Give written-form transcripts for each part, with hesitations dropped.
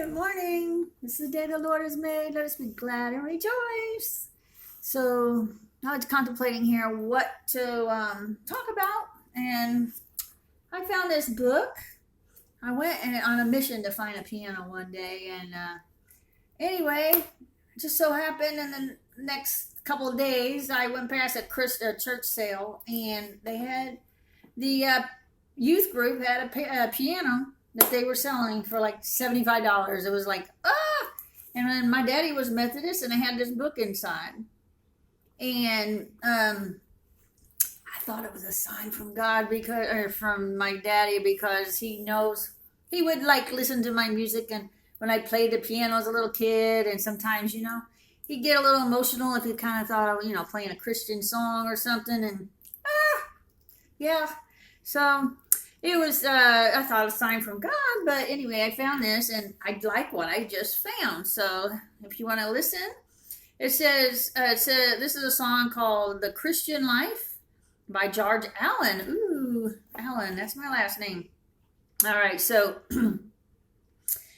Good morning. This is the day the Lord has made. Let us be glad and rejoice. So I was contemplating here what to talk about, and I found this book. I went on a mission to find a piano one day, and anyway, it just so happened in the next couple of days I went past a church sale, and they had the youth group had a piano that they were selling for like $75. It was like, ah! And then my daddy was Methodist, and I had this book inside. And I thought it was a sign from God, or from my daddy, because he knows he would like listen to my music, and when I played the piano as a little kid, and sometimes, he'd get a little emotional if he kind of thought of, playing a Christian song or something, and yeah. So it was, I thought a sign from God, but anyway, I found this, and I like what I just found. So if you want to listen, it says, this is a song called The Christian Life by George Allen. Ooh, Allen, that's my last name. All right, so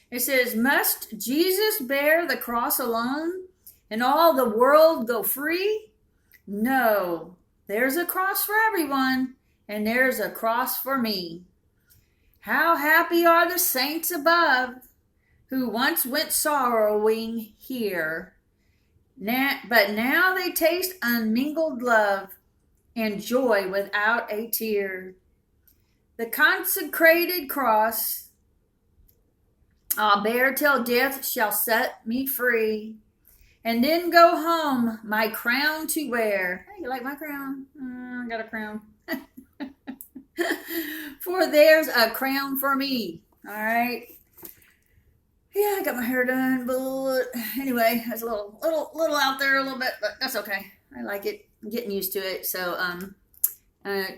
it says, must Jesus bear the cross alone and all the world go free? No, there's a cross for everyone, and there's a cross for me. How happy are the saints above, who once went sorrowing here. But now they taste unmingled love and joy without a tear. The consecrated cross I'll bear till death shall set me free, and then go home my crown to wear. Hey, you like my crown? I got a crown. For there's a crown for me. All right. Yeah, I got my hair done, but anyway, it's a little out there a little bit, but that's okay. I like it. I'm getting used to it. So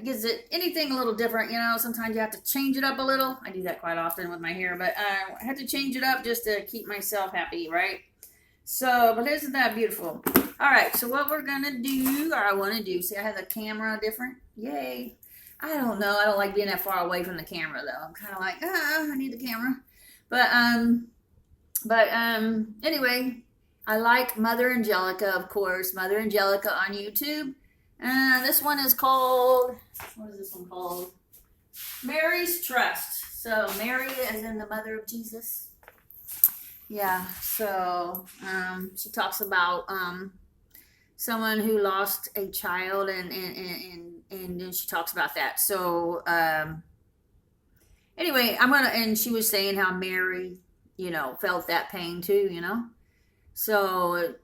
gives it anything a little different. Sometimes you have to change it up a little. I do that quite often with my hair, but I had to change it up just to keep myself happy, right? So, but isn't that beautiful? All right, so what we're gonna do, or I want to do, see, I have the camera different. Yay! I don't know. I don't like being that far away from the camera, though. I'm kind of like, I need the camera. But anyway, I like Mother Angelica, of course. Mother Angelica on YouTube. This one is called, what is this one called? Mary's Trust. So Mary as in the mother of Jesus. Yeah, so she talks about someone who lost a child, and then she talks about that. So anyway, and she was saying how Mary, felt that pain too, So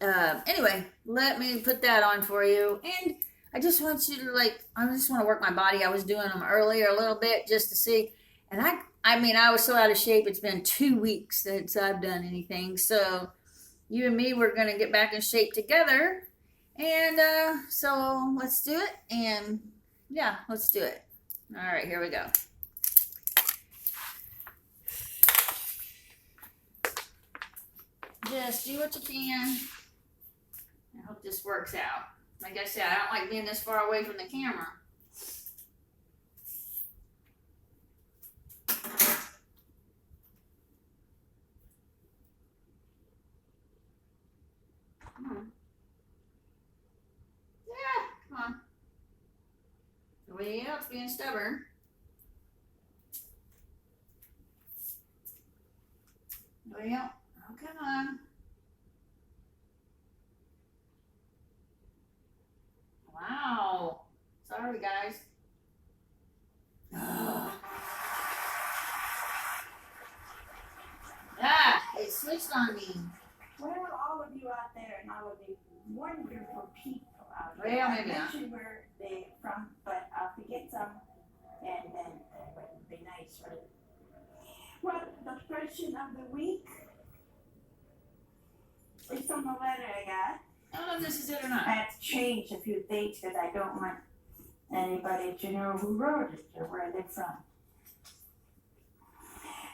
anyway, let me put that on for you. And I just want you to I just want to work my body. I was doing them earlier a little bit just to see. And I was so out of shape. It's been 2 weeks since I've done anything. So you and me, we're going to get back in shape together. And so let's do it. And yeah, let's do it. All right, here we go. Just do what you can. I hope this works out. Like I said, I don't like being this far away from the camera. Come on. Yeah, come on. Nobody else being stubborn. Nobody else. Oh, come on. Wow. Sorry, guys. Ugh. Ah, it switched on me. Well, all of you out there and all of you wonderful people out there. Well, I maybe not. mentioned where they're from, but I'll forget some, and then it would be nice, right? Well, the question of the week is from the letter I got. I don't know if this is it or not. I have to change a few things because I don't want anybody to know who wrote it or where they're from.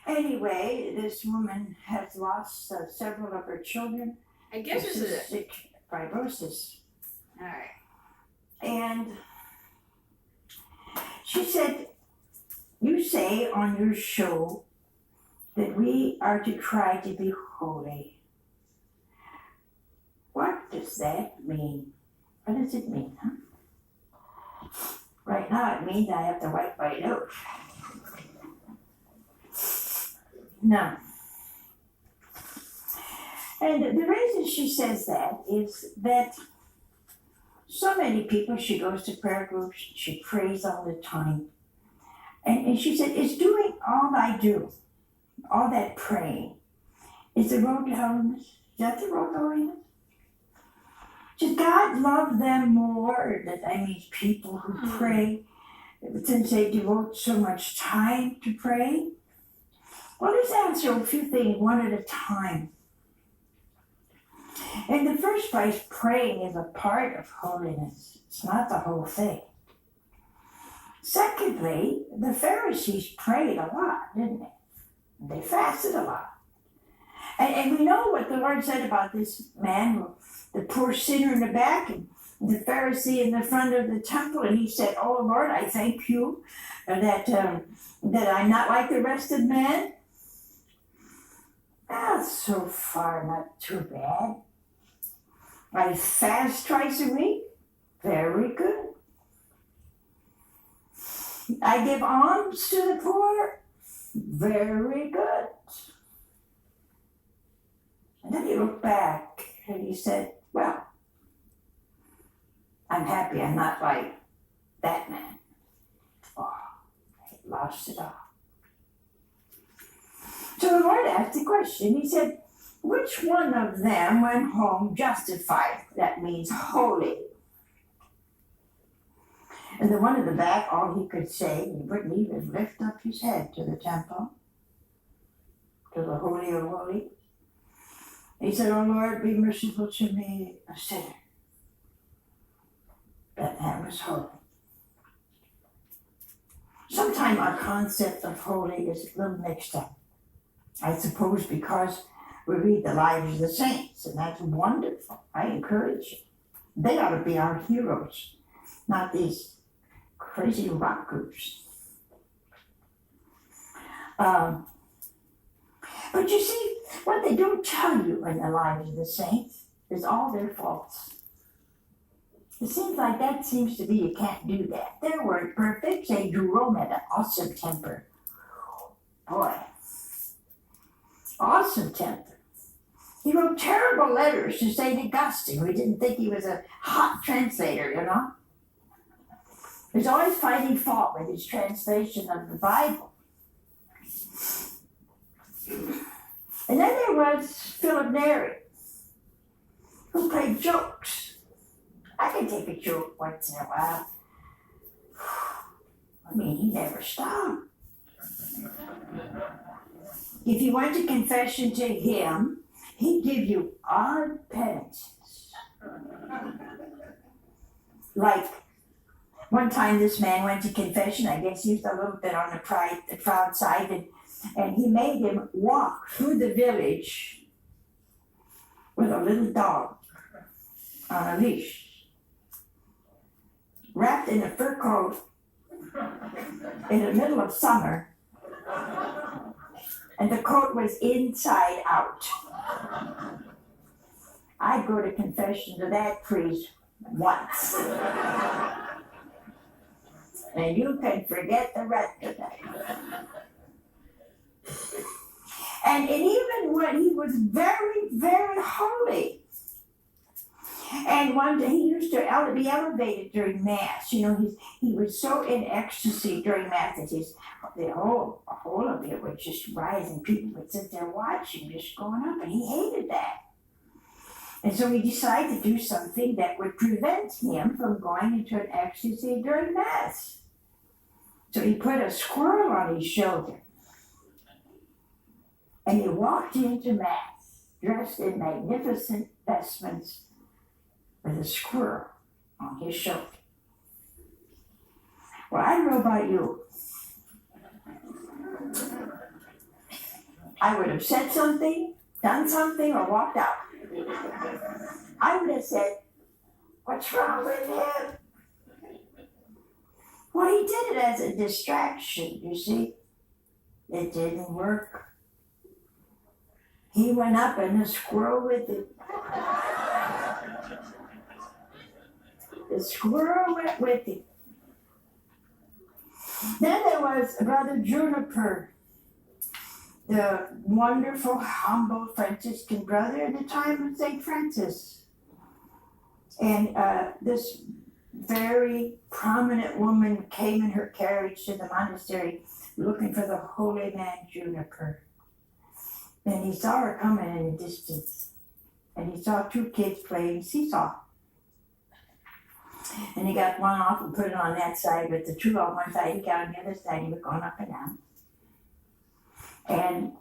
Anyway, this woman has lost several of her children. I guess this is it. Cystic fibrosis. All right. And she said, you say on your show that we are to try to be holy. What does that mean? What does it mean, huh? Right now it means I have to wipe my nose. No. And the reason she says that is that so many people, she goes to prayer groups, she prays all the time. And she said, it's doing all I do, all that praying. Is the road to holiness? Is that the road to holiness? Does God love them more? That means people who pray, since they devote so much time to pray? Well, let's answer a few things one at a time. In the first place, praying is a part of holiness. It's not the whole thing. Secondly, the Pharisees prayed a lot, didn't they? They fasted a lot. And we know what the Lord said about this man, the poor sinner in the back, and the Pharisee in the front of the temple. And he said, oh, Lord, I thank you that I'm not like the rest of men. So far, not too bad. I fast twice a week. Very good. I give alms to the poor. Very good. And then he looked back and he said, well, I'm happy I'm not like that man. Oh, he lost it all. So the Lord asked the question. He said, which one of them went home justified? That means holy. And the one in the back, all he could say, he wouldn't even lift up his head to the temple, to the Holy of Holies. He said, oh Lord, be merciful to me, a sinner. That man was holy. Sometimes our concept of holy is a little mixed up. I suppose because we read the lives of the saints, and that's wonderful. I encourage you. They ought to be our heroes, not these crazy rock groups. But you see, what they don't tell you in the lives of the saints is all their faults. It seems like that seems to be, you can't do that. They weren't perfect. St. Jerome had an awesome temper. Boy, awesome temper. He wrote terrible letters to St. Augustine. We didn't think he was a hot translator, you know. He was always finding fault with his translation of the Bible. And then there was Philip Neri, who played jokes. I can take a joke once in a while. I mean, he never stopped. If you went to confession to him, he'd give you odd penances. Like, one time this man went to confession. I guess he was a little bit on the proud side, and he made him walk through the village with a little dog on a leash, wrapped in a fur coat in the middle of summer, and the coat was inside out. I go to confession to that priest once. And you can forget the rest of that. And even when he was very, very holy, and one day he used to be elevated during Mass. You know, he was so in ecstasy during Mass that the whole of it would just rise, and people would sit there watching, just going up, and he hated that. And so he decided to do something that would prevent him from going into an ecstasy during Mass. So he put a squirrel on his shoulder, and he walked into Mass dressed in magnificent vestments with a squirrel on his shoulder. Well, I don't know about you. I would have said something, done something, or walked out. I would have said, what's wrong with him? Well, he did it as a distraction, you see. It didn't work. He went up and the squirrel with him. The squirrel went with him. Then there was Brother Juniper, the wonderful, humble Franciscan brother at the time of St. Francis. And this very prominent woman came in her carriage to the monastery looking for the holy man Juniper. And he saw her coming in the distance. And he saw two kids playing seesaw. And he got one off and put it on that side, but the two on one side, he got on the other side, he was going up and down. And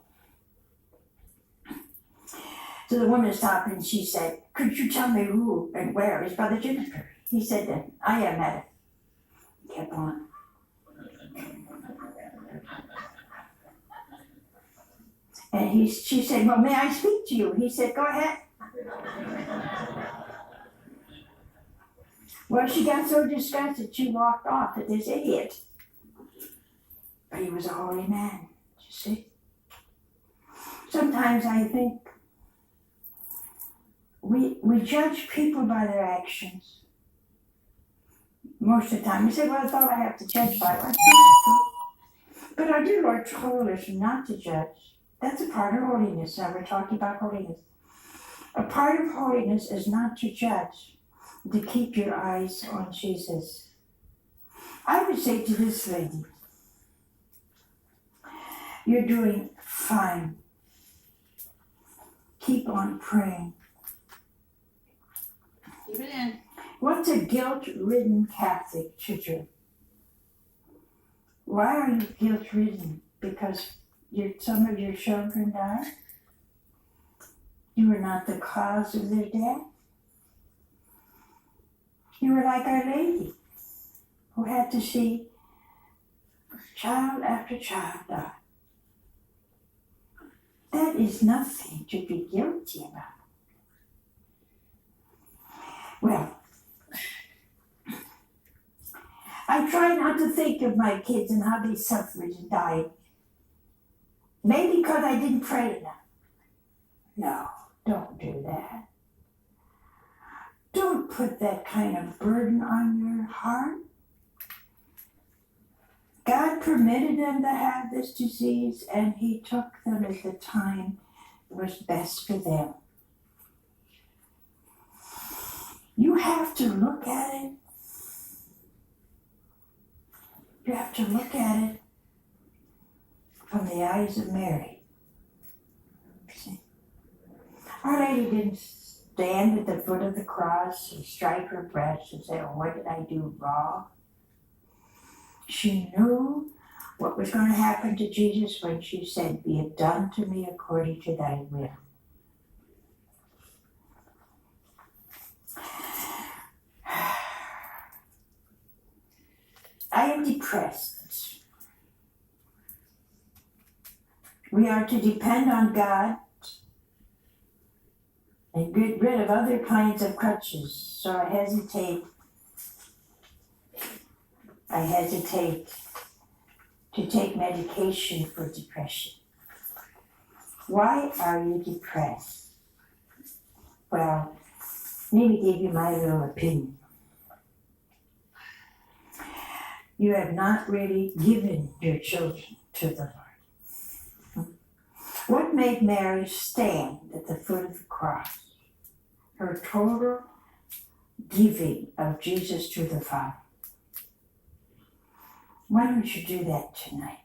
so the woman stopped and she said, "Could you tell me who and where is Brother Juniper?" He said, "I am at it." He kept on. And she said, "Well, may I speak to you?" He said, "Go ahead." Well, she got so disgusted she walked off at this idiot. But he was a holy man, you see. Sometimes I think we judge people by their actions. Most of the time, we say, "Well, that's all I have to judge by." That's not true. But our dear Lord told us not to judge. That's a part of holiness. Now we're talking about holiness. A part of holiness is not to judge, to keep your eyes on Jesus. I would say to this lady, you're doing fine. Keep on praying. Keep it in. What's a guilt-ridden Catholic to do? Why are you guilt-ridden? Because some of your children died? You were not the cause of their death? You were like Our Lady, who had to see child after child die. That is nothing to be guilty about. Well, I try not to think of my kids and how they suffered and died. Maybe because I didn't pray enough. No, don't do that. Don't put that kind of burden on your heart. God permitted them to have this disease, and He took them at the time it was best for them. You have to look at it. You have to look at it from the eyes of Mary. See? Our Lady didn't stand at the foot of the cross and strike her breast and say, "Oh, what did I do wrong?" She knew what was going to happen to Jesus when she said, "Be it done to me according to thy will." I am depressed. We are to depend on God and get rid of other kinds of crutches. So I hesitate to take medication for depression. Why are you depressed? Well, let me give you my little opinion. You have not really given your children to the Lord. What made Mary stand at the foot of the cross? Her total giving of Jesus to the Father. Why don't you do that tonight?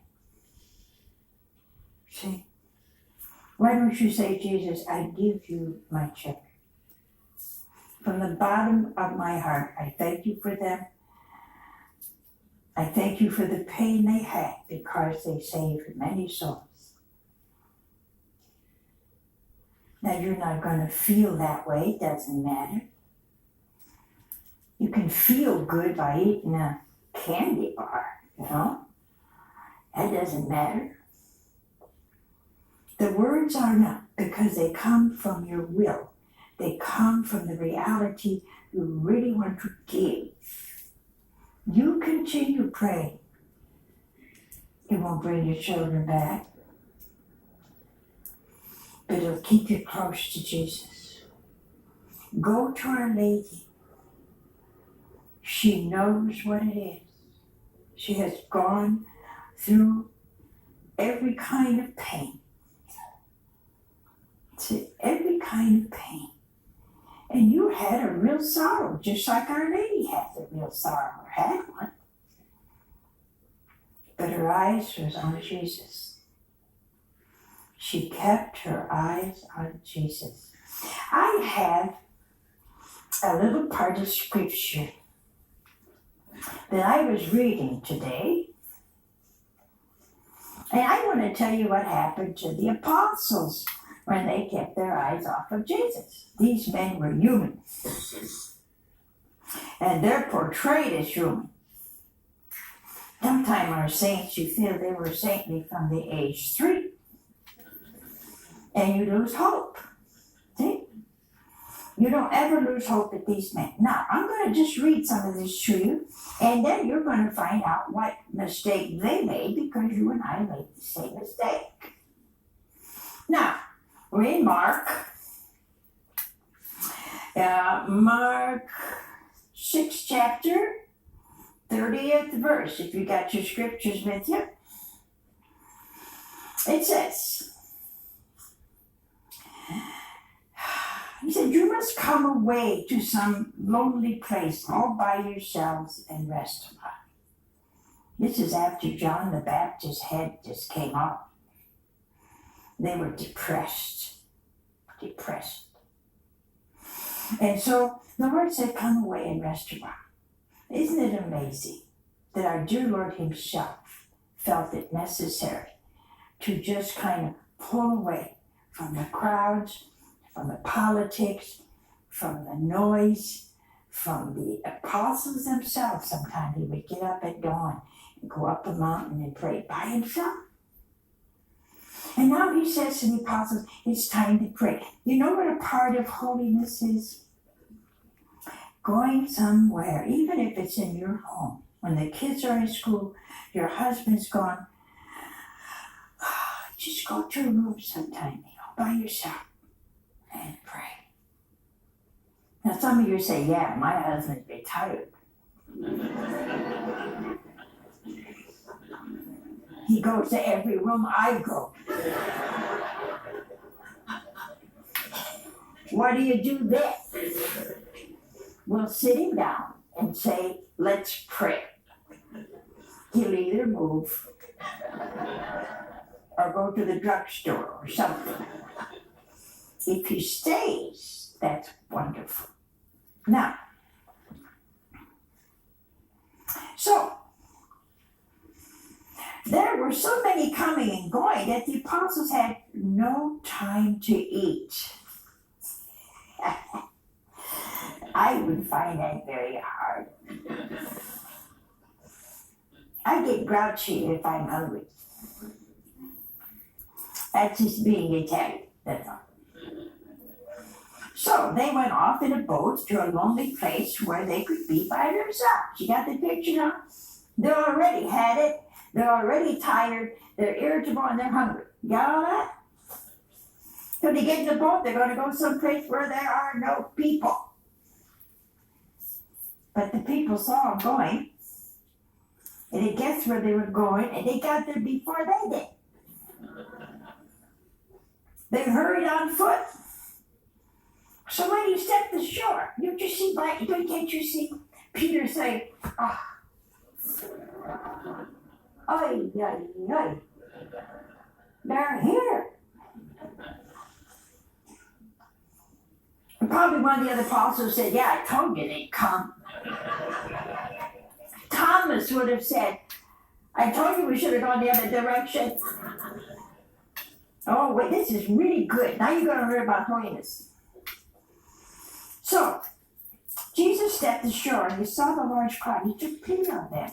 See? Why don't you say, "Jesus, I give you my children. From the bottom of my heart, I thank you for them. I thank you for the pain they had because they saved many souls." Now, you're not going to feel that way. It doesn't matter. You can feel good by eating a candy bar, you know. That doesn't matter. The words are not, because they come from your will. They come from the reality you really want to give. You continue praying. It won't bring your children back. but it'll keep you close to Jesus. Go to Our Lady. She knows what it is. She has gone through every kind of pain. To every kind of pain. And you had a real sorrow, just like Our Lady had a real sorrow, or had one. But her eyes was on Jesus. She kept her eyes on Jesus. I have a little part of scripture that I was reading today. And I want to tell you what happened to the apostles when they kept their eyes off of Jesus. These men were human. And they're portrayed as human. Sometimes our saints, you feel they were saintly from the age 3. And you lose hope. See? You don't ever lose hope at these men. Now, I'm going to just read some of this to you, and then you're going to find out what mistake they made, because you and I made the same mistake. Now, we're in Mark. Mark 6 chapter, 30th verse, if you got your scriptures with you. It says, he said, you must come away to some lonely place all by yourselves and rest a while. This is after John the Baptist's head just came off. They were depressed. And so the Lord said, come away and rest a while. Isn't it amazing that our dear Lord himself felt it necessary to just kind of pull away from the crowds, from the politics, from the noise, from the apostles themselves? Sometimes he would get up at dawn and go up a mountain and pray by himself. And now he says to the apostles, it's time to pray. You know what a part of holiness is? Going somewhere, even if it's in your home. When the kids are in school, your husband's gone, just go to a room sometime, by yourself and pray. Now some of you say, yeah, my husband's retired. He goes to every room I go. What do you do then? We'll sit him down and say, let's pray. He'll either move or go to the drugstore or something. If he stays, that's wonderful. Now, so, there were so many coming and going that the apostles had no time to eat. I would find that very hard. I get grouchy if I'm hungry. That's just being Italian, that's all. So they went off in a boat to a lonely place where they could be by themselves. You got the picture now? They already had it. They're already tired. They're irritable and they're hungry. You got all that? So they get in the boat. They're going to go someplace where there are no people. But the people saw them going. And they guessed where they were going. And they got there before they did. They hurried on foot. So when he stepped ashore, can't you see Peter say, Oy, oy, oy. They're here. And probably one of the other apostles said, yeah, I told you they'd come. Thomas would have said, I told you we should have gone the other direction. Oh, wait, this is really good. Now you're going to learn about holiness. So, Jesus stepped ashore and he saw the large crowd. He took pity on them.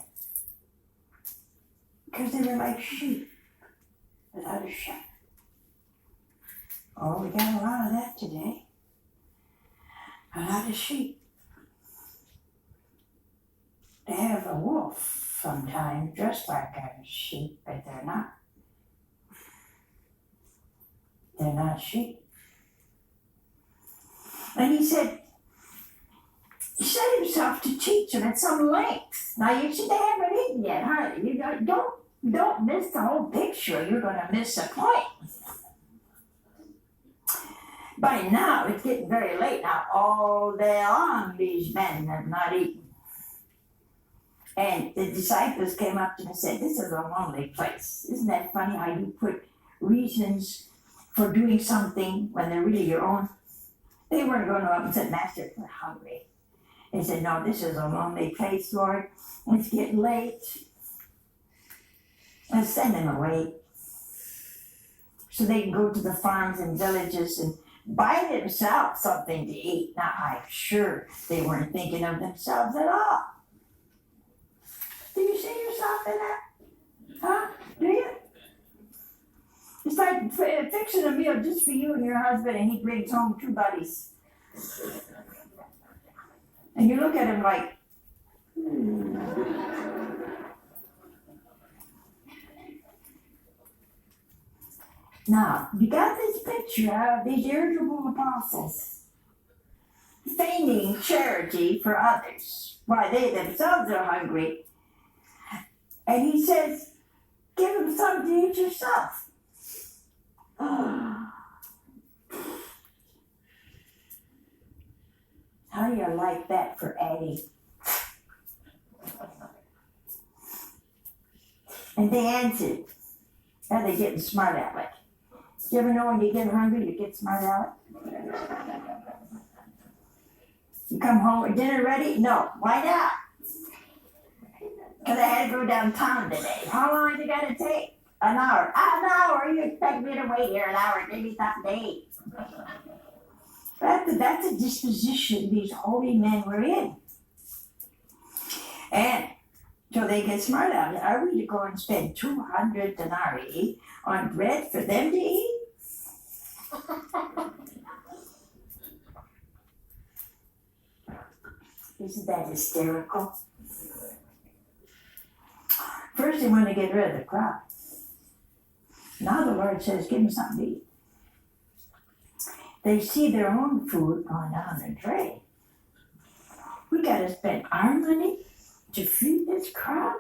Because they were like sheep without a shepherd. Oh, we got a lot of that today. A lot of sheep. They have a wolf sometimes, dressed like a sheep, but they're not. They're not sheep. And he set himself to teach them at some length. Now you see, they haven't eaten yet, huh? You don't miss the whole picture. You're going to miss the point. By now, it's getting very late. Now, all day long, these men have not eaten. And the disciples came up to him and said, "This is a lonely place." Isn't that funny how you put reasons for doing something when they're really your own? They weren't going up and said, "Master, we're hungry." They said, "No, this is a lonely place, Lord. It's getting late. Let's send them away so they can go to the farms and villages and buy themselves something to eat." Now, I'm sure they weren't thinking of themselves at all. Do you see yourself in that? Huh? Do you? It's like fixing a meal just for you and your husband, and he brings home 2 buddies. And you look at him like, Now, you got this picture of these irritable apostles feigning charity for others while they themselves are hungry. And he says, "Give them something to eat yourself." How do you like that for Addie? And they answered. Now they're getting smart aleck. You ever know when you get hungry, you get smart aleck? You come home with dinner ready? No. Why not? Because I had to go downtown today. How long is it going to take? An hour. An hour? You expect me to wait here an hour? Give me something to eat. That's a disposition these holy men were in. And so they get smart out. Are we to go and spend 200 denarii on bread for them to eat? Isn't that hysterical? First they want to get rid of the crowd. Now the Lord says, "Give me something to eat." They see their own food going down the drain. We got to spend our money to feed this crowd?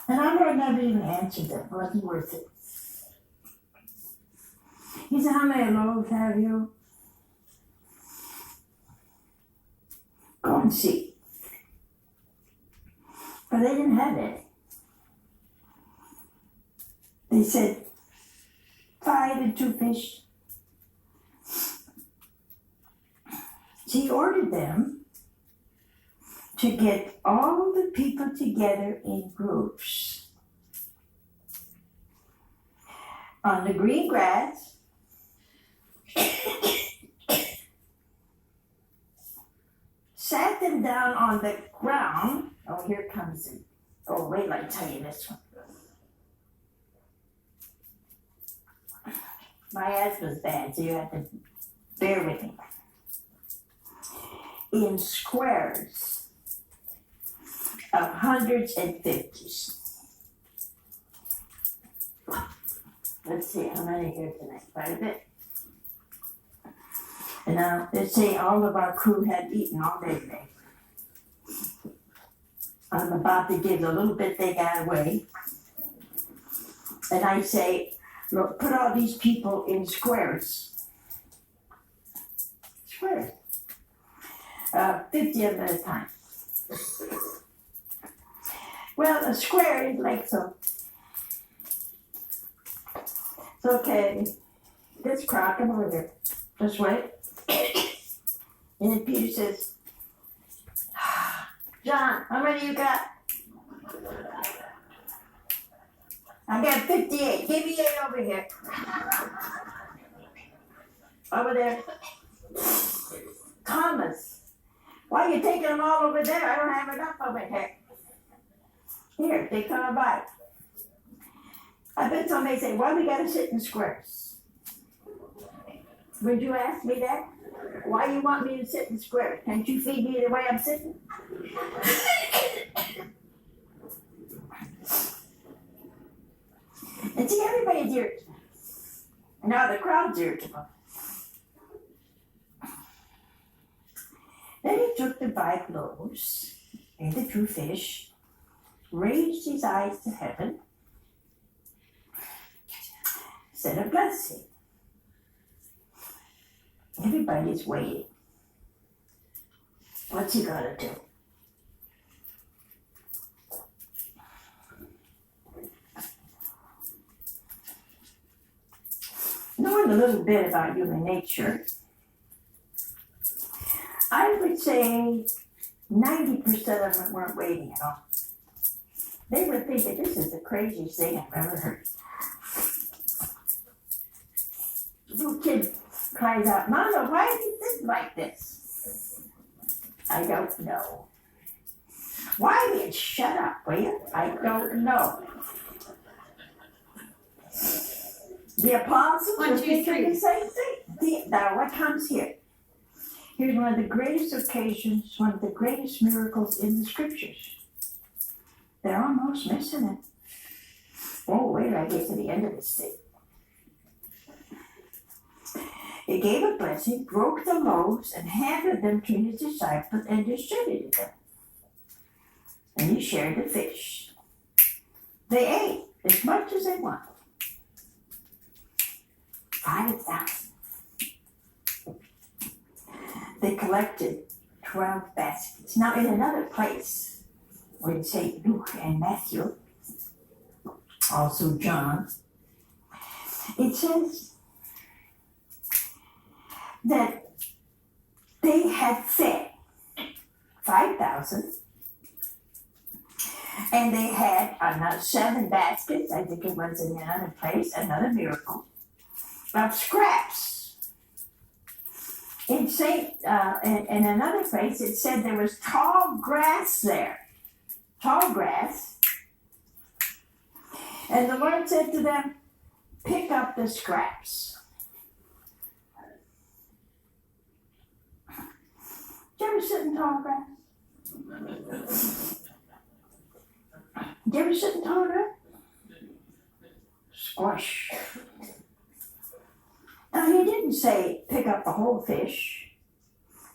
And our Lord never even answered them. It wasn't worth it. He said, "How many loaves have you? Go and see." But they didn't have it. They said, 5 and 2 fish. So he ordered them to get all the people together in groups on the green grass, sat them down on the ground. Oh, here comes it. Oh, wait till I tell you this one. My asthma's bad, so you have to bear with me. In squares of hundreds and fifties. Let's see, how many here tonight? Quite a bit. And now, let's say all of our crew had eaten all day today. I'm about to give the little bit they got away. And I say, look, put all these people in squares. Squares. 50 of them at a time. Well, a square is like so. It's okay. This crowd, come over here. Just wait. And then Peter says, "John, how many you got?" "I got 58. Give me 8 over here." Over there. "Thomas, why are you taking them all over there? I don't have enough over here." Here, they come by. I bet somebody say, "Why we gotta sit in squares?" Would you ask me that? Why you want me to sit in squares? Can't you feed me the way I'm sitting? And see, everybody's irritable. And now the crowd's irritable. Then he took the 5 loaves and the 2 fish, raised his eyes to heaven, said a blessing. Everybody's waiting. What's he gonna do? Knowing a little bit about human nature, I would say 90% of them weren't waiting at all. They were thinking, this is the craziest thing I've ever heard. The little kid cries out, Mama, why is this like this? I don't know. Why will you shut up, will you? I don't know. The apostles were thinking the same thing. Now, what comes here? Here's one of the greatest occasions, one of the greatest miracles in the scriptures. They're almost missing it. Oh, wait till I get to the end of this thing. He gave a blessing, broke the loaves, and handed them to his disciples and distributed them. And he shared the fish. They ate as much as they wanted. 5,000. They collected 12 baskets. Now, in another place, in St. Luke and Matthew, also John, it says that they had fed 5,000, and they had another 7 baskets, I think it was in another place, another miracle, of scraps. In another place, it said there was tall grass there. Tall grass. And the Lord said to them, pick up the scraps. Did you ever sit in tall grass? Did you ever sit in tall grass? Squash. Now, he didn't say pick up the whole fish,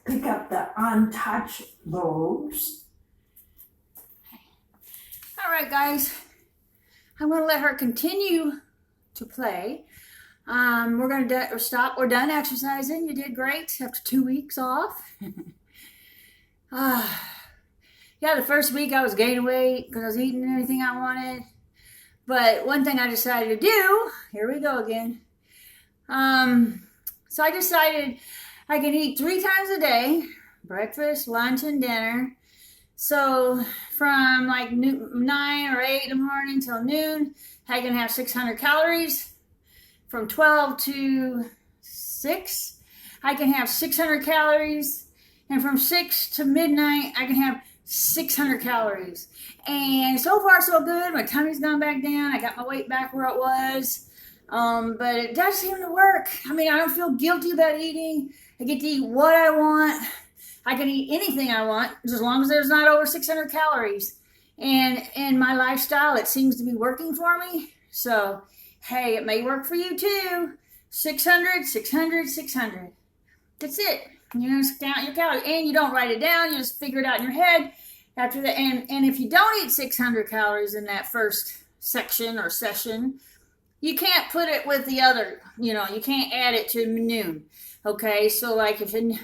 pick up the untouched loaves. All right, guys. I'm going to let her continue to play. We're going to stop. We're done exercising. You did great after 2 weeks off. Yeah, the first week I was gaining weight because I was eating everything I wanted. But one thing I decided to do, here we go again. So I decided I can eat 3 times a day, breakfast, lunch, and dinner. So from like 9 or 8 in the morning till noon, I can have 600 calories. From 12 to 6, I can have 600 calories. And from 6 to midnight, I can have 600 calories. And so far, so good. My tummy's gone back down. I got my weight back where it was. But it does seem to work. I mean, I don't feel guilty about eating. I get to eat what I want. I can eat anything I want, as long as there's not over 600 calories. And in my lifestyle, it seems to be working for me. So, hey, it may work for you too. 600, 600, 600. That's it. You just count your calories. And you don't write it down. You just figure it out in your head. After that, and if you don't eat 600 calories in that first section or session, you can't put it with the other, you can't add it to noon, okay? So, like, if you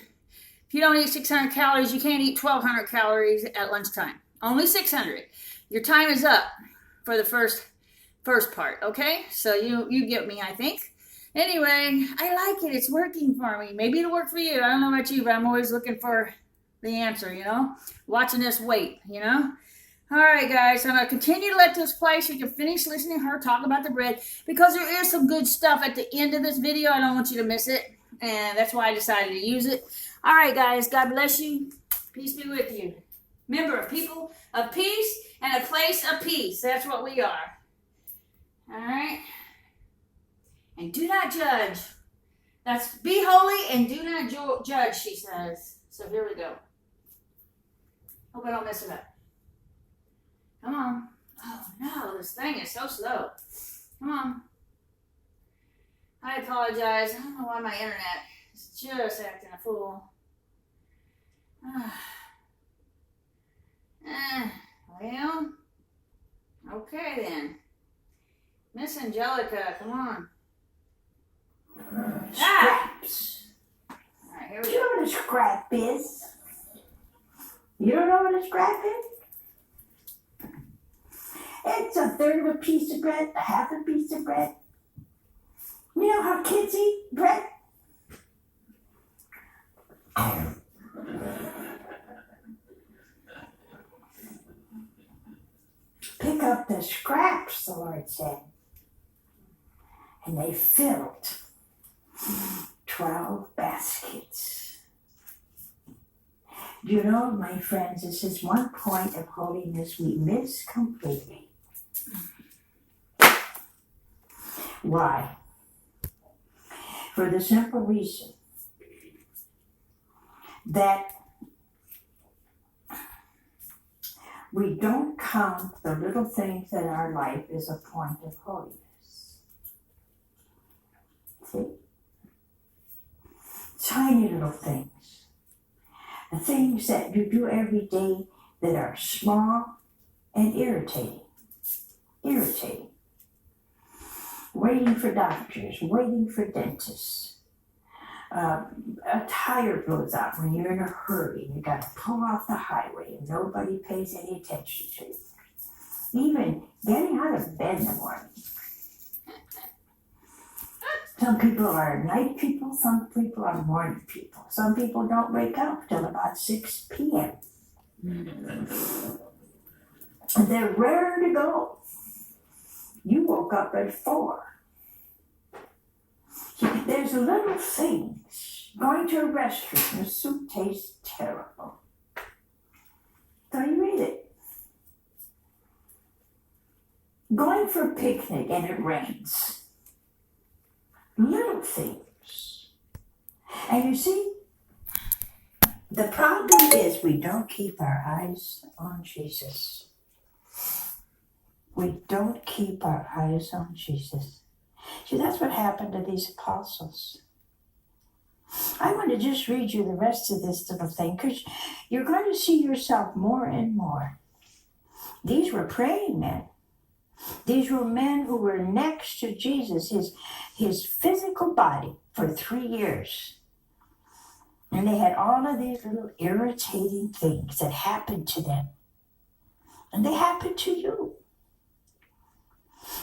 don't eat 600 calories, you can't eat 1,200 calories at lunchtime. Only 600. Your time is up for the first part, okay? So, you get me, I think. Anyway, I like it. It's working for me. Maybe it'll work for you. I don't know about you, but I'm always looking for the answer, Watching this weight, All right, guys, I'm going to continue to let this play so you can finish listening to her talk about the bread, because there is some good stuff at the end of this video. I don't want you to miss it, and that's why I decided to use it. All right, guys, God bless you. Peace be with you. Remember, a people of peace and a place of peace. That's what we are. All right? And do not judge. That's be holy and do not judge, she says. So here we go. Hope I don't mess it up. Come on. Oh, no, this thing is so slow. Come on. I apologize. I don't know why my internet is just acting a fool. Well, okay then. Miss Angelica, come on. Scraps. Alright, here Do we you go. know what a scrap is? You don't know what a scrap is? It's a third of a piece of bread, a half a piece of bread. You know how kids eat bread? Pick up the scraps, the Lord said. And they filled 12 baskets. Do you know, my friends, this is one point of holiness we miss completely. Why? For the simple reason that we don't count the little things in our life as a point of holiness. See? Tiny little things. The things that you do every day that are small and irritating. Irritating. Waiting for doctors, waiting for dentists. A tire blows out when you're in a hurry and you got to pull off the highway and nobody pays any attention to you. Even getting out of bed in the morning. Some people are night people, some people are morning people. Some people don't wake up till about 6 p.m. And they're raring to go. You woke up at 4. There's little things. Going to a restaurant, the soup tastes terrible. So you eat it. Going for a picnic and it rains. Little things. And you see, the problem is we don't keep our eyes on Jesus. We don't keep our eyes on Jesus. See, that's what happened to these apostles. I want to just read you the rest of this little thing because you're going to see yourself more and more. These were praying men. These were men who were next to Jesus, his physical body, for 3 years. And they had all of these little irritating things that happened to them. And they happen to you.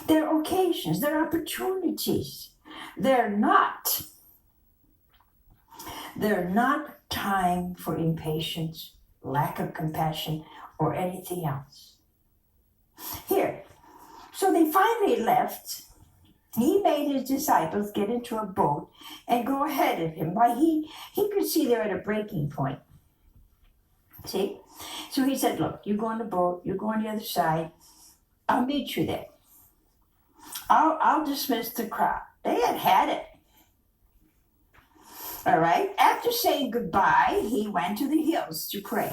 They're occasions, they're opportunities. They're not time for impatience, lack of compassion, or anything else. Here, so they finally left. He made his disciples get into a boat and go ahead of him. Why, he could see they're at a breaking point. See? So he said, look, you go on the boat, you go on the other side, I'll meet you there. I'll dismiss the crowd. They had it. All right. After saying goodbye, he went to the hills to pray.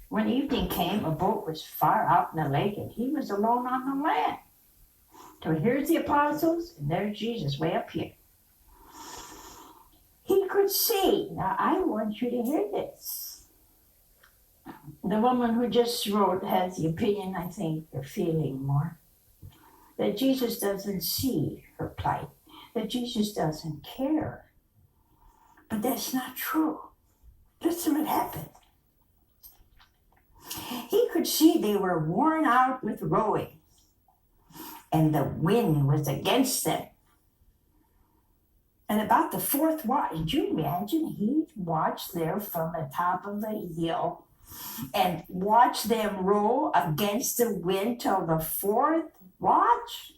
When evening came, a boat was far out in the lake, and he was alone on the land. So here's the apostles, and there's Jesus way up here. He could see. Now, I want you to hear this. The woman who just wrote has the opinion, I think, or feeling more, that Jesus doesn't see her plight, that Jesus doesn't care. But that's not true. Listen what happened. He could see they were worn out with rowing, and the wind was against them. And about the 4th watch, did you imagine he watched there from the top of the hill and watch them row against the wind till the 4th watch?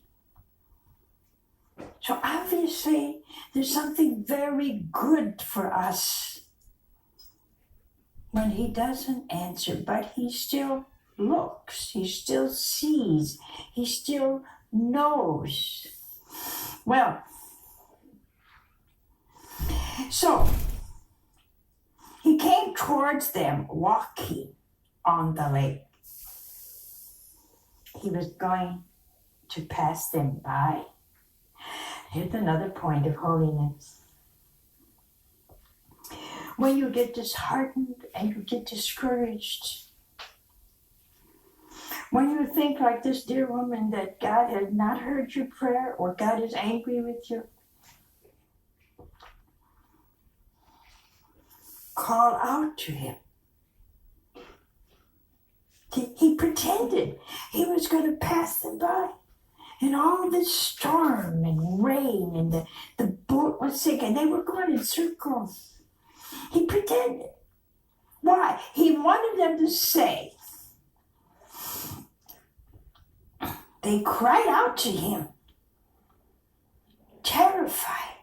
So obviously, there's something very good for us when he doesn't answer, but he still looks, he still sees, he still knows. Well, so he came towards them walking on the lake. He was going to pass them by. Here's another point of holiness. When you get disheartened and you get discouraged, when you think like this dear woman that God has not heard your prayer or God is angry with you, call out to him. He pretended he was going to pass them by. And all this storm and rain and the boat was sinking. They were going in circles. He pretended. Why? He wanted them to say. They cried out to him, terrified.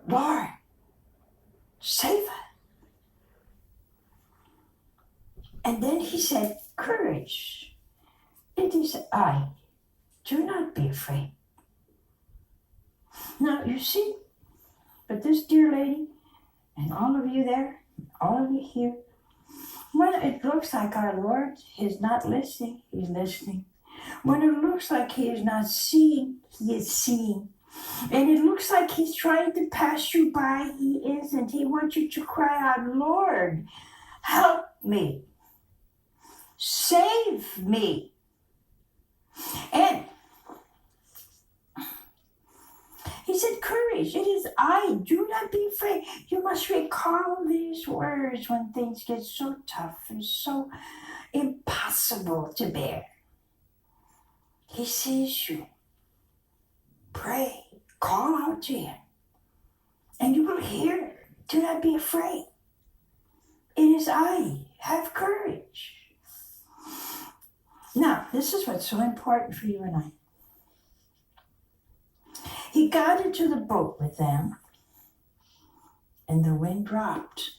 Lord, save us. And then he said, courage. It is I. Do not be afraid. Now, you see, but this dear lady, and all of you there, all of you here, when it looks like our Lord is not listening, he's listening. When it looks like he is not seeing, he is seeing. And it looks like he's trying to pass you by, he isn't. He wants you to cry out, Lord, help me. Save me. And he said, courage, it is I. Do not be afraid. You must recall these words when things get so tough and so impossible to bear. He sees you. Pray. Call out to him. And you will hear. Do not be afraid. It is I. Have courage. Now, this is what's so important for you and I. He got into the boat with them, and the wind dropped.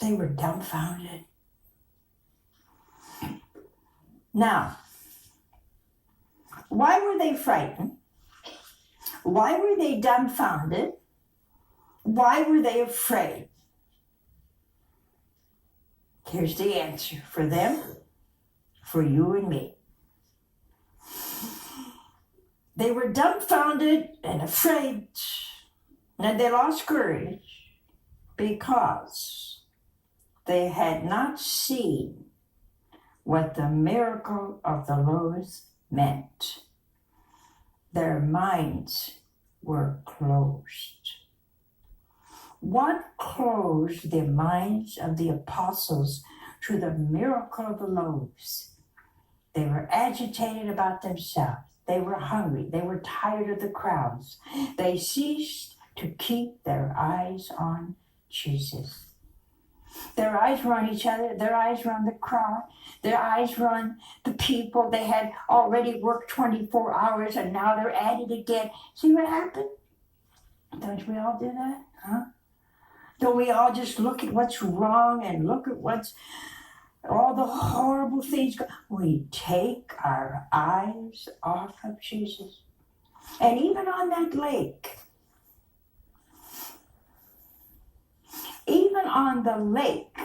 They were dumbfounded. Now, why were they frightened? Why were they dumbfounded? Why were they afraid? Here's the answer for them, for you and me. They were dumbfounded and afraid, and they lost courage because they had not seen what the miracle of the loaves meant. Their minds were closed. What closed the minds of the apostles to the miracle of the loaves? They were agitated about themselves. They were hungry. They were tired of the crowds. They ceased to keep their eyes on Jesus. Their eyes were on each other. Their eyes were on the crowd. Their eyes were on the people. They had already worked 24 hours and now they're at it again. See what happened? Don't we all do that? Huh? Don't we all just look at what's wrong and look at what's all the horrible things? We take our eyes off of Jesus. And even on that lake, even on the lake,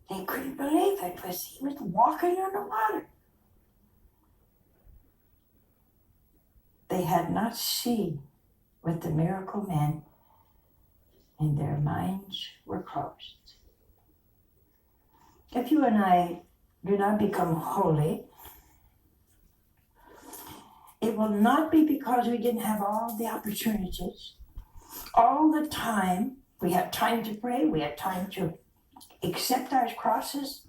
they couldn't believe it. He was walking on the water. They had not seen what the miracle meant, and their minds were closed. If you and I do not become holy, it will not be because we didn't have all the opportunities, all the time. We have time to pray, we have time to accept our crosses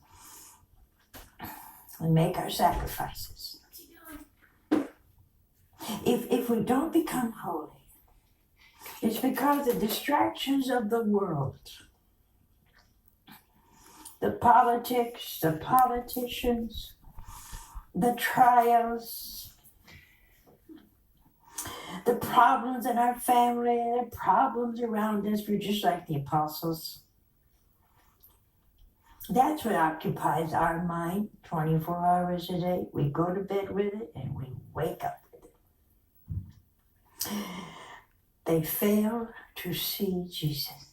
and make our sacrifices. If we don't become holy, it's because the distractions of the world, the politics, the politicians, the trials, the problems in our family, the problems around us, we're just like the apostles. That's what occupies our mind 24 hours a day. We go to bed with it and we wake up with it. They fail to see Jesus.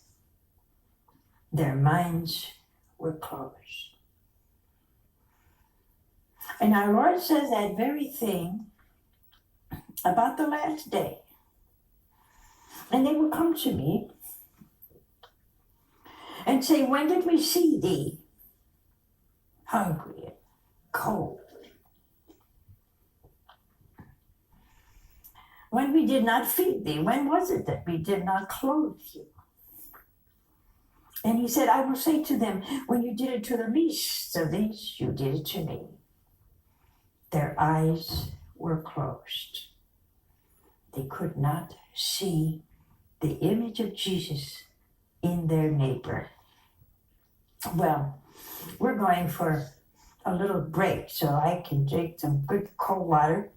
Their minds were closed. And our Lord says that very thing about the last day. And they will come to me and say, when did we see thee hungry and cold? When we did not feed thee, when was it that we did not clothe you? And he said, I will say to them, when you did it to the least of these, you did it to me. Their eyes were closed. They could not see the image of Jesus in their neighbor. Well, we're going for a little break so I can drink some good cold water,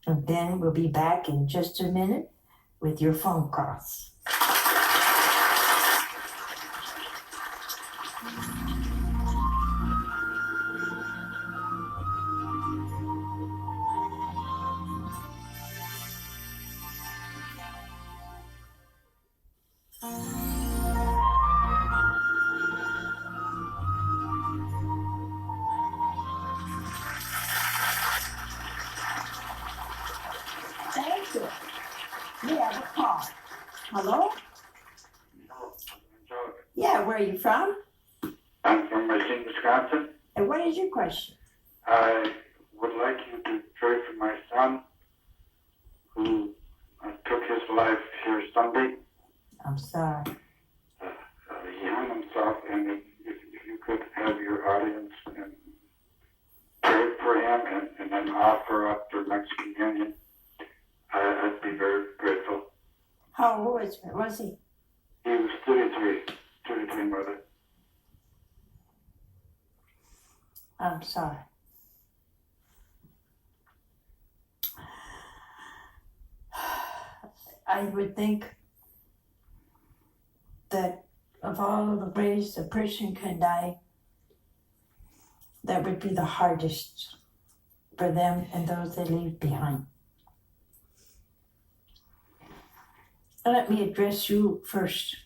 and then we'll be back in just a minute with your phone calls. Thank you. We have a call. Hello? Angelica. Yeah, where are you from? I'm from Racine, Wisconsin. And what is your question? I would like you to pray for my son who took his life here Sunday. I'm sorry. He hung himself, and if you could have your audience and pray for him and then offer up their next communion, I'd be very grateful. How old was he? He was 33, mother. I'm sorry. I would think that of all the ways a person can die, that would be the hardest for them and those they leave behind. Let me address you first.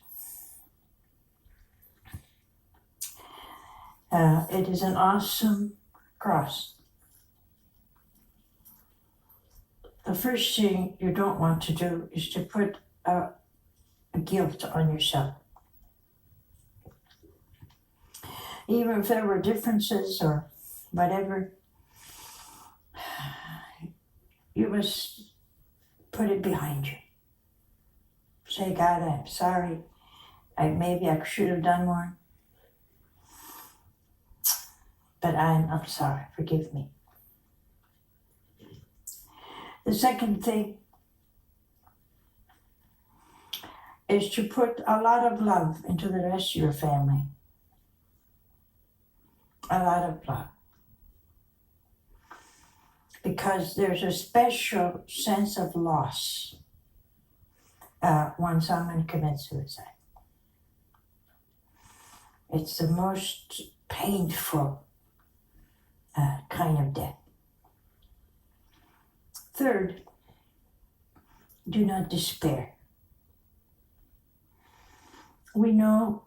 It is an awesome cross. The first thing you don't want to do is to put a guilt on yourself. Even if there were differences or whatever, you must put it behind you. Say, God, I'm sorry. Maybe I should have done more. But I'm sorry. Forgive me. The second thing is to put a lot of love into the rest of your family. A lot of love. Because there's a special sense of loss when someone commits suicide. It's the most painful kind of death. Third, do not despair. We know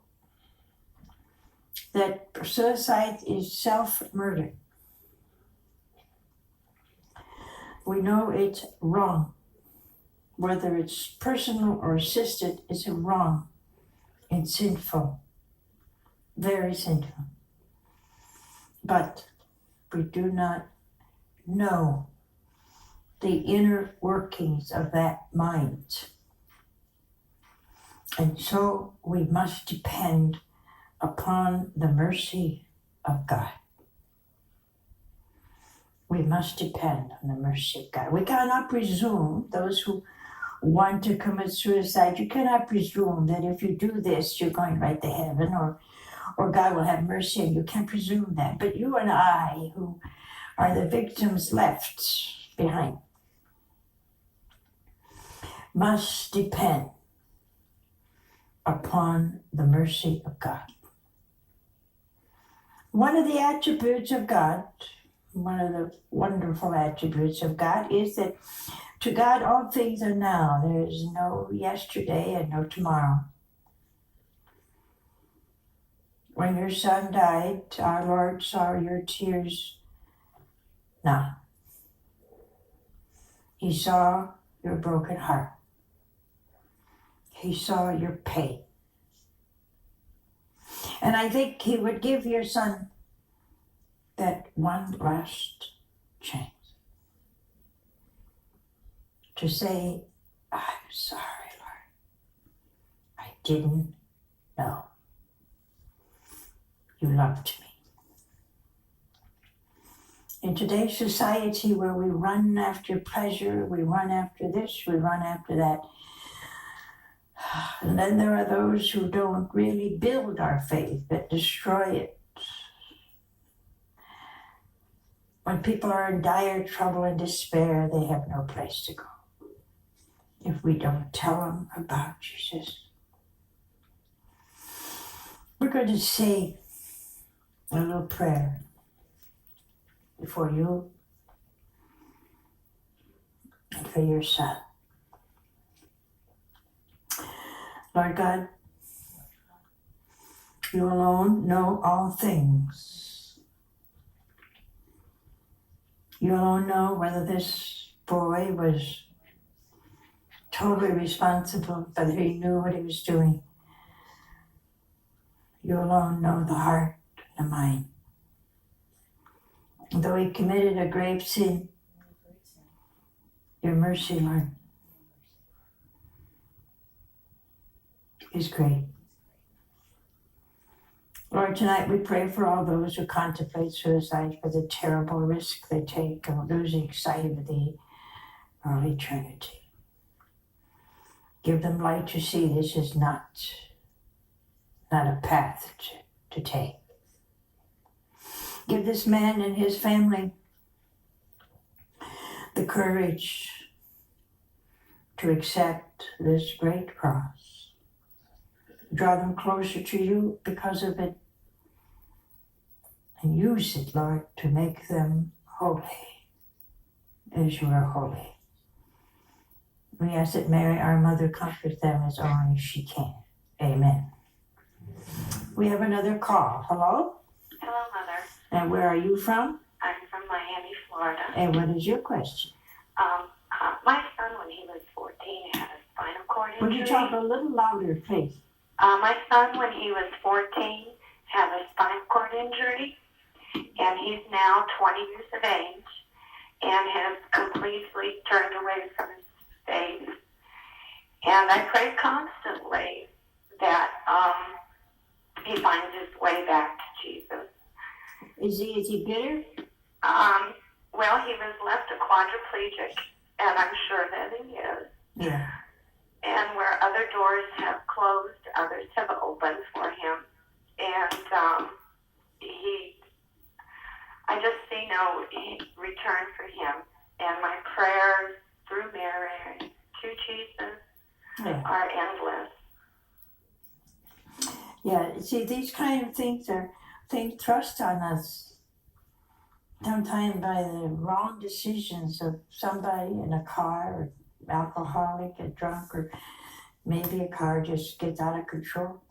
that suicide is self-murder. We know it's wrong. Whether it's personal or assisted, it's wrong and sinful. Very sinful. But we do not know the inner workings of that mind. And so we must depend upon the mercy of God. We must depend on the mercy of God. We cannot presume, those who want to commit suicide, you cannot presume that if you do this, you're going right to heaven or God will have mercy, and you can't presume that. But you and I, who are the victims left behind, must depend upon the mercy of God. One of the attributes of God, one of the wonderful attributes of God, is that to God all things are now. There is no yesterday and no tomorrow. When your son died, our Lord saw your tears Now, he saw your broken heart. He saw your pain. And I think he would give your son that one last chance to say, I'm sorry, Lord. I didn't know. You loved me. In today's society where we run after pleasure, we run after this, we run after that, and then there are those who don't really build our faith, but destroy it. When people are in dire trouble and despair, they have no place to go if we don't tell them about Jesus. We're going to say a little prayer before you and for your son. Lord God, you alone know all things. You alone know whether this boy was totally responsible, whether he knew what he was doing. You alone know the heart and the mind. And though he committed a grave sin, your mercy, Lord, is great. Lord, tonight we pray for all those who contemplate suicide, for the terrible risk they take of losing sight of thee for all eternity. Give them light to see this is not a path to take. Give this man and his family the courage to accept this great cross. Draw them closer to you because of it, and use it, Lord, to make them holy as you are holy. We ask that Mary, our mother, comfort them as only she can. Amen. We have another call. Hello? Hello, Mother. And where are you from? I'm from Miami, Florida. And what is your question? My son, when he was 14, had a spinal cord injury. Would you talk a little louder, please? My son, when he was 14, had a spinal cord injury, and he's now 20 years of age and has completely turned away from his faith. And I pray constantly that he finds his way back to Jesus. Is he bitter? Well, he was left a quadriplegic, and I'm sure that he is. Yeah. And where other doors have closed, others have opened for him. And I just see no return for him. And my prayers through Mary to Jesus are endless. Yeah, see, these kind of things are things thrust on us sometimes by the wrong decisions of somebody in a car, or alcoholic, or drunk, or maybe a car just gets out of control.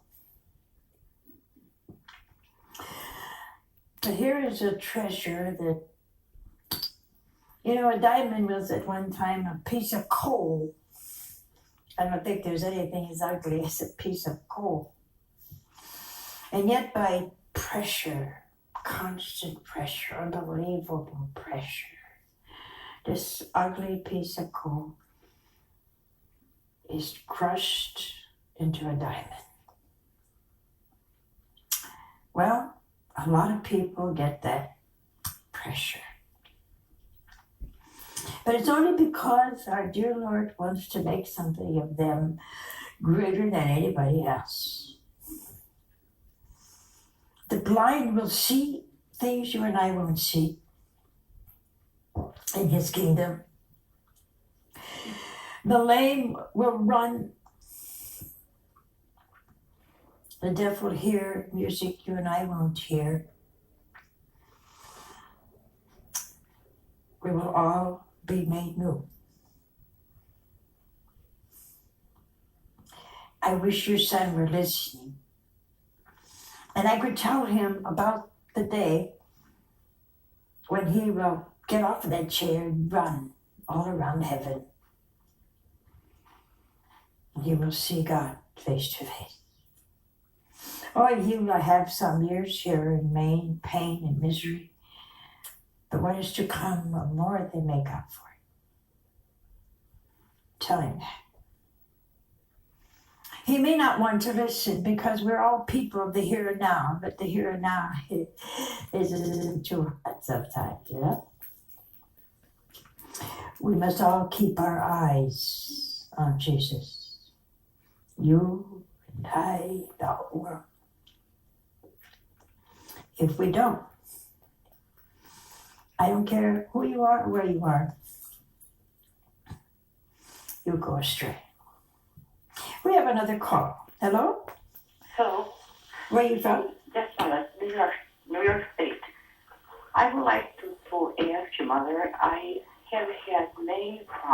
But here is a treasure that, a diamond was at one time a piece of coal. I don't think there's anything as ugly as a piece of coal. And yet by pressure, constant pressure, unbelievable pressure, this ugly piece of coal is crushed into a diamond. Well, a lot of people get that pressure. But it's only because our dear Lord wants to make something of them greater than anybody else. The blind will see things you and I won't see in his kingdom. The lame will run. The deaf will hear music you and I won't hear. We will all be made new. I wish your son were listening. And I could tell him about the day when he will get off of that chair and run all around heaven. You will see God face to face. Or you will have some years here in pain and misery. But what is to come will more than make up for it. Tell him that. He may not want to listen because we're all people of the here and now, but the here and now is too hard sometimes, you know? We must all keep our eyes on Jesus. You and I, the whole world. If we don't, I don't care who you are or where you are, you'll go astray. We have another call. Hello? Hello, Where are you from? yes, Mother, New York State. I would like to ask you, Mother, I have had many problems